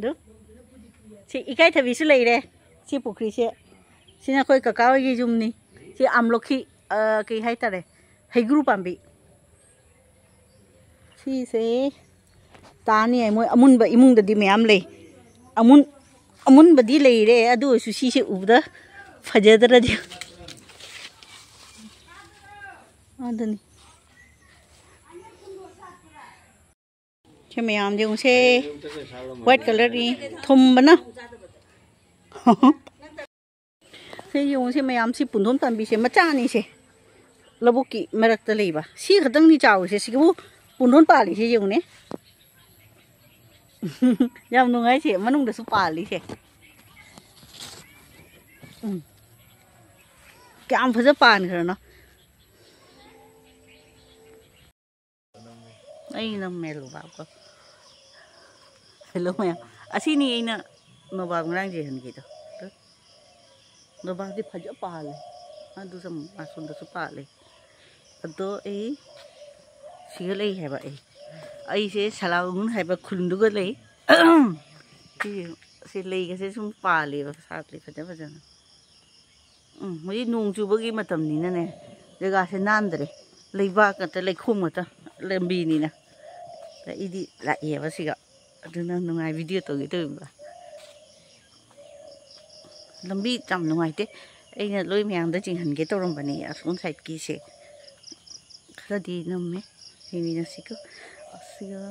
दो सी इकाई थबी से लेरे सी पुखरी से सीना कोई ककाओ ये जुमनी सी आमलोखी कई हाई तारे हैग्रू पाम्बी सी से तानी है मोय अमुन ब इमुंग ददी मैम ले अमुन बदी लेरे अदु सी से उबदा फजदरदी आदनी ce मैम जो से व्हाइट कलर की थुम बना से जो से मैम से पुनथुम तंबी से मचानी से लबुक की मरक लेबा सी खतंग नि चाव से सिगु पुनथुम पाली से जो ने याम नुंगाई से मनुंग दसु पाली से क्या फजा पान करना आई ना मेलो बाप हेलो मैम असी नहीं आई ना नोबाब ngरang je हन की तो नोबाब दी फजा पाले अदु सम आसुन दसु पाले अदो ए सिगले है बा ए आई से सलाउन है बा खुंदुग ले से ले के से सुम पाले बा साथ ले फजा फजा मुझे नोंग चुबगी मतम नी ने जगह से नांदरे लेबा कत ले खुम त लंबी नी ना इदी ला ये बसिगा अदुना नुंगाई वीडियो तो गितो लंबी तम नुंगाइते एना लोई म्यांग द चिंहन के तोरम बनी असुन साइड की से खरदी नम्मे हिनी न सिको असिगा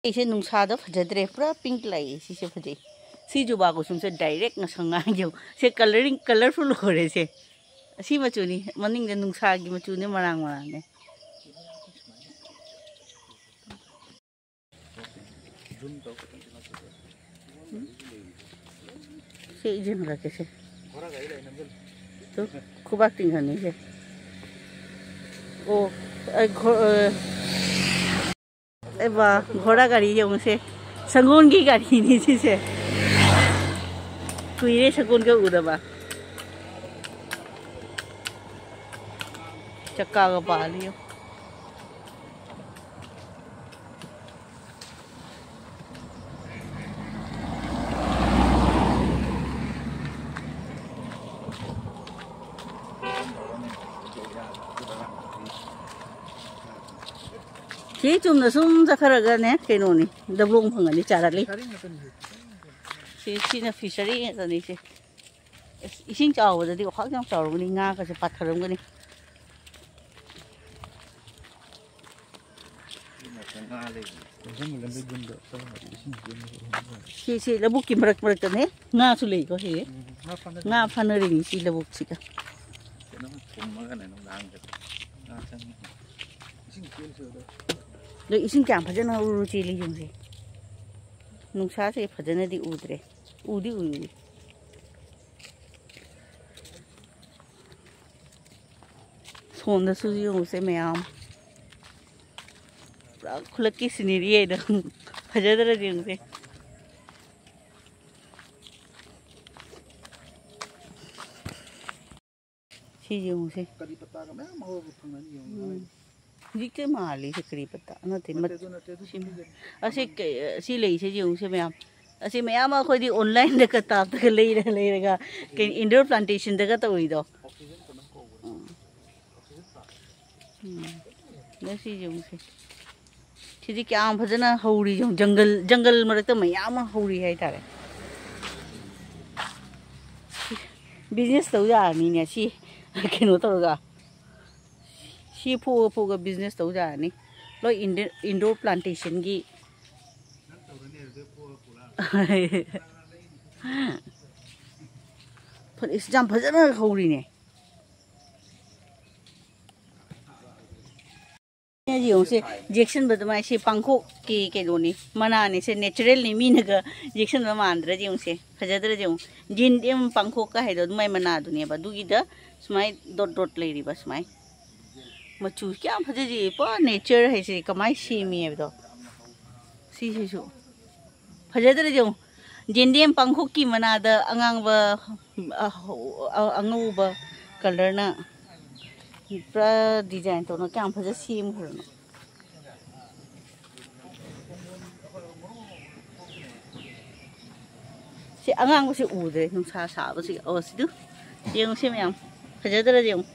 इसे नुंसा द फजद्रे पूरा पिंक लाई से फजे सी जुबा को सुन से डायरेक्ट न संगा जो से कलरिंग कलरफुल हो रे से सी मचुनी मनिंग द नुंसा की मचुने मरांग ने से इजन रखे से तो खुबाक तिंगनी से ओ एबा घोड़ा गाड़ी जो से संगोन की गाड़ी नहीं थी से कुइरे संगोन का उड़बा चक्का का पा लियो सी चुम सुम जखरगने कौन दब्लों फंगनी चारली सीना फिशरी से इसिंग चावदी वहां चावनी से पाथरमगनी सी लबुक की मरक मरकने नासु लेको हे ना फानरिनी सी लबुक सिका लो इसिंग क्या फजना रुचि ली जुंसे नुंसा से फजना दी उदरे उदी उदी सोंदा सुजियों से मैम खुलक की सिनेरी है इधर फजदर जुंसे चीज़ों से करी पत्ता का मैं माहौल फंगनी जिक्के माली से करी पत्ता नते मत ऐसे सी ले से जो से मैं ऐसे मैं आमा कोई दी ऑनलाइन दे कता तक ले रहेगा कि इंडोर प्लांटेशन दे कता हुई दो ऐसी जो से चीज़ क्या आम भजना हौरी जो जंगल मरे तो मैं आमा हौरी है इतारे बिजनेस तो यार नहीं है सी किनो तो होगा सी फूगा बिजनेस तो जानी लो इंडोर प्लांटेशन की पर इस जाम भजना हौरी ने जी से जेक्शन बदमाई से पंखो के लोनी मना ने से नेचुरल ने मीन का जेक्शन मानद्र जी से फजद्र जो जिन एम पंखो का है दो मैं मना दुनिया बदुगी द स्माई डॉट डॉट ले रही बस माई मचू क्या फजे जी पर नेचर है से कमाई सेमी है तो सी सु फजद्र जो जिन पंखो की मना द अंगब कलर ना पूरा डिजाइन तो ना क्या फजे सेम हो ꯁꯤ ꯑꯉꯥꯡꯕꯁꯤ ꯎꯗ꯭ꯔꯦ ꯅꯨꯡꯁꯥ ꯁꯥꯕꯁꯤ ꯑꯣ ꯁꯤꯗꯨ ꯌꯦꯡꯉꯨ ꯁꯤ ꯃꯌꯥꯝ ꯐꯖꯗ꯭ꯔꯗꯤ ꯌꯦꯡꯉꯨ